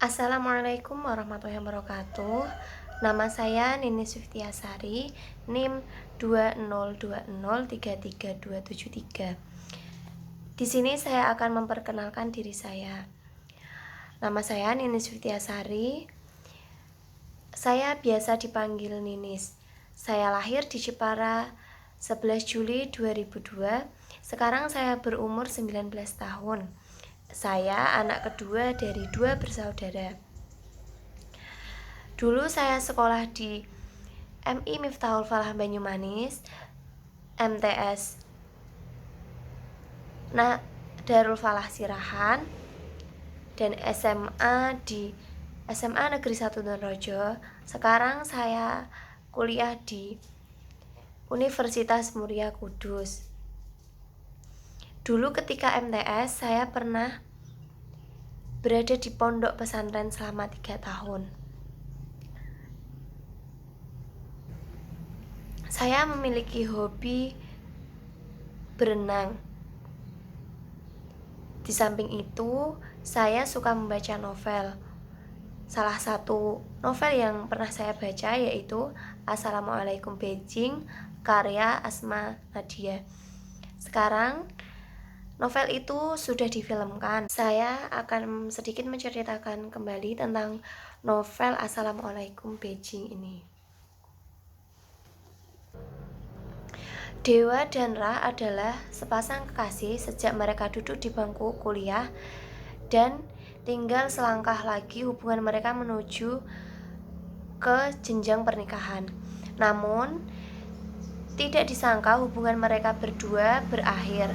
Assalamualaikum warahmatullahi wabarakatuh. Nama saya Nini Swiftiasari, NIM 202033273. Di sini saya akan memperkenalkan diri saya. Nama saya Nini Swiftiasari. Saya biasa dipanggil Ninis. Saya lahir di Jepara 11 Juli 2002. Sekarang saya berumur 19 tahun. Saya anak kedua dari 2 bersaudara. Dulu saya sekolah di MI Miftahul Falah Banyumanis, MTS Darul Falah Sirahan, dan SMA di SMA Negeri 1 Donorejo. Sekarang saya kuliah di Universitas Muria Kudus. Dulu ketika MTS saya pernah berada di pondok pesantren selama 3 tahun. Saya memiliki hobi berenang. Di samping itu, saya suka membaca novel. Salah satu novel yang pernah saya baca yaitu Assalamualaikum Beijing, karya Asma Nadia. Sekarang novel itu sudah difilmkan. Saya akan sedikit menceritakan kembali tentang novel Assalamualaikum Beijing ini. Dewa dan Ra adalah sepasang kekasih sejak mereka duduk di bangku kuliah dan tinggal selangkah lagi hubungan mereka menuju ke jenjang pernikahan. Namun, tidak disangka hubungan mereka berdua berakhir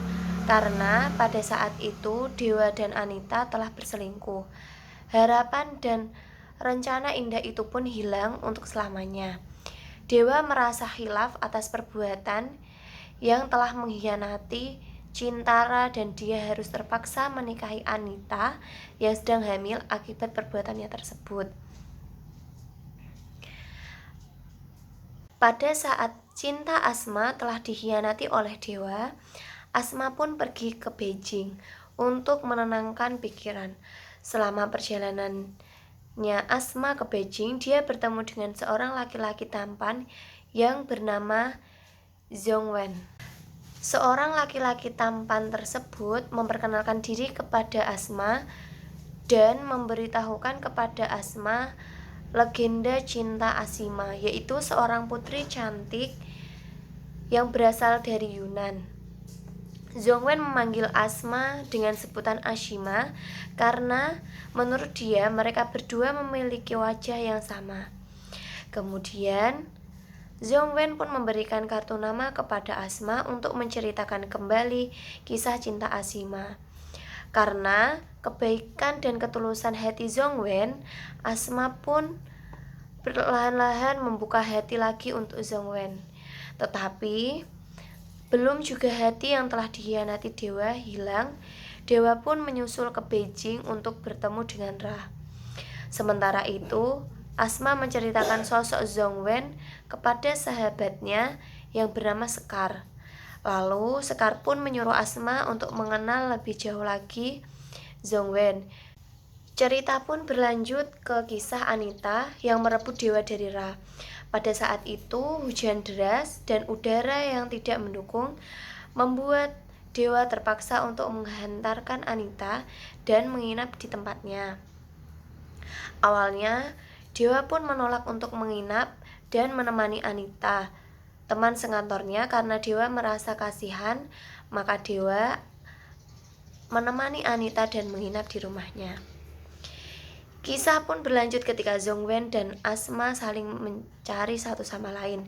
karena pada saat itu Dewa dan Anita telah berselingkuh. Harapan dan rencana indah itu pun hilang untuk selamanya. Dewa merasa khilaf atas perbuatan yang telah mengkhianati Cintara dan dia harus terpaksa menikahi Anita yang sedang hamil akibat perbuatannya tersebut. Pada saat cinta Asma telah dikhianati oleh Dewa, Asma pun pergi ke Beijing untuk menenangkan pikiran. Selama perjalanannya Asma ke Beijing, dia bertemu dengan seorang laki-laki tampan yang bernama Zhongwen. Seorang laki-laki tampan tersebut memperkenalkan diri kepada Asma dan memberitahukan kepada Asma legenda cinta Asima, yaitu seorang putri cantik yang berasal dari Yunan. Zhongwen memanggil Asma dengan sebutan Ashima karena menurut dia mereka berdua memiliki wajah yang sama. Kemudian Zhongwen pun memberikan kartu nama kepada Asma untuk menceritakan kembali kisah cinta Asima. Karena kebaikan dan ketulusan hati Zhongwen, Asma pun perlahan-lahan membuka hati lagi untuk Zhongwen. Tetapi belum juga hati yang telah dikhianati Dewa hilang, Dewa pun menyusul ke Beijing untuk bertemu dengan Ra. Sementara itu, Asma menceritakan sosok Zhongwen kepada sahabatnya yang bernama Sekar. Lalu Sekar pun menyuruh Asma untuk mengenal lebih jauh lagi Zhongwen. Cerita pun berlanjut ke kisah Anita yang merebut Dewa dari Ra. Pada saat itu hujan deras dan udara yang tidak mendukung membuat Dewa terpaksa untuk menghantarkan Anita dan menginap di tempatnya. Awalnya Dewa pun menolak untuk menginap dan menemani Anita, teman sekantornya, karena Dewa merasa kasihan. Maka Dewa menemani Anita dan menginap di rumahnya. Kisah pun berlanjut ketika Zhongwen dan Asma saling mencari satu sama lain.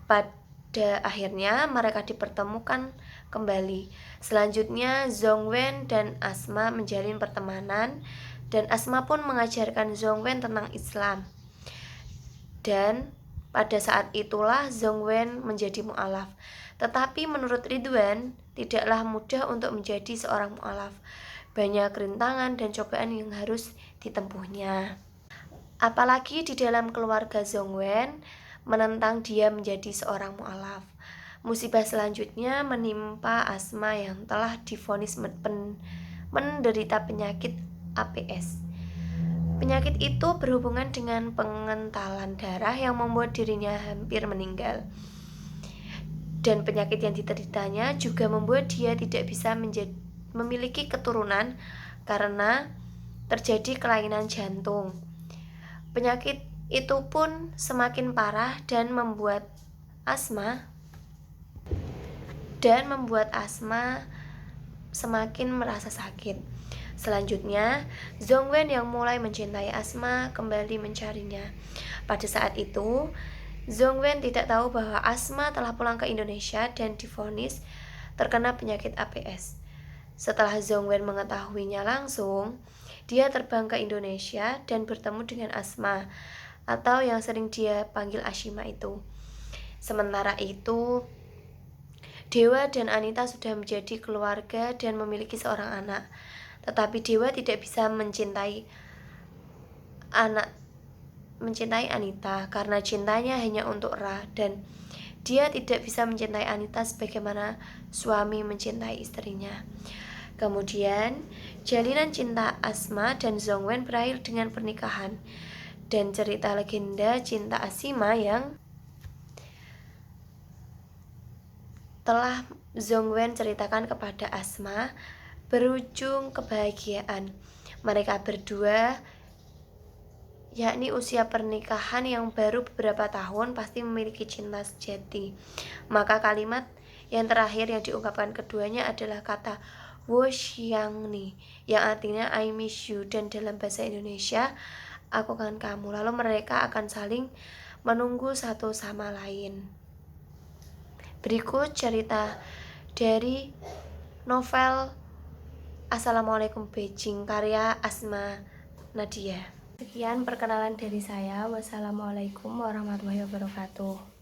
Pada akhirnya mereka dipertemukan kembali. Selanjutnya Zhongwen dan Asma menjalin pertemanan dan Asma pun mengajarkan Zhongwen tentang Islam. Dan pada saat itulah Zhongwen menjadi mu'alaf. Tetapi menurut Ridwan, tidaklah mudah untuk menjadi seorang mu'alaf. Banyak rintangan dan cobaan yang harus ditempuhnya. Apalagi di dalam keluarga Zhongwen menentang dia menjadi seorang mu'alaf. Musibah selanjutnya menimpa Asma yang telah divonis menderita penyakit APS. Penyakit itu berhubungan dengan pengentalan darah yang membuat dirinya hampir meninggal. Dan penyakit yang dideritanya juga membuat dia tidak bisa memiliki keturunan karena terjadi kelainan jantung. Penyakit itu pun semakin parah dan membuat asma semakin merasa sakit. Selanjutnya, Zhongwen yang mulai mencintai Asma kembali mencarinya. Pada saat itu, Zhongwen tidak tahu bahwa Asma telah pulang ke Indonesia dan divonis terkena penyakit APS. Setelah Zhongwen mengetahuinya langsung, dia terbang ke Indonesia dan bertemu dengan Asma, atau yang sering dia panggil Ashima itu. Sementara itu, Dewa dan Anita sudah menjadi keluarga dan memiliki seorang anak. Tetapi Dewa tidak bisa mencintai Anita karena cintanya hanya untuk Ra, dan dia tidak bisa mencintai Anita sebagaimana suami mencintai istrinya. Kemudian, jalinan cinta Asma dan Zhongwen berakhir dengan pernikahan, dan cerita legenda cinta Asima yang telah Zhongwen ceritakan kepada Asma berujung kebahagiaan mereka berdua, yakni usia pernikahan yang baru beberapa tahun pasti memiliki cinta sejati. Maka kalimat yang terakhir yang diungkapkan keduanya adalah kata wo xiang ni, yang artinya I miss you, dan dalam bahasa Indonesia aku kangen kamu. Lalu mereka akan saling menunggu satu sama lain. Berikut cerita dari novel Assalamualaikum Beijing karya Asma Nadia. Sekian perkenalan dari saya. Wassalamualaikum warahmatullahi wabarakatuh.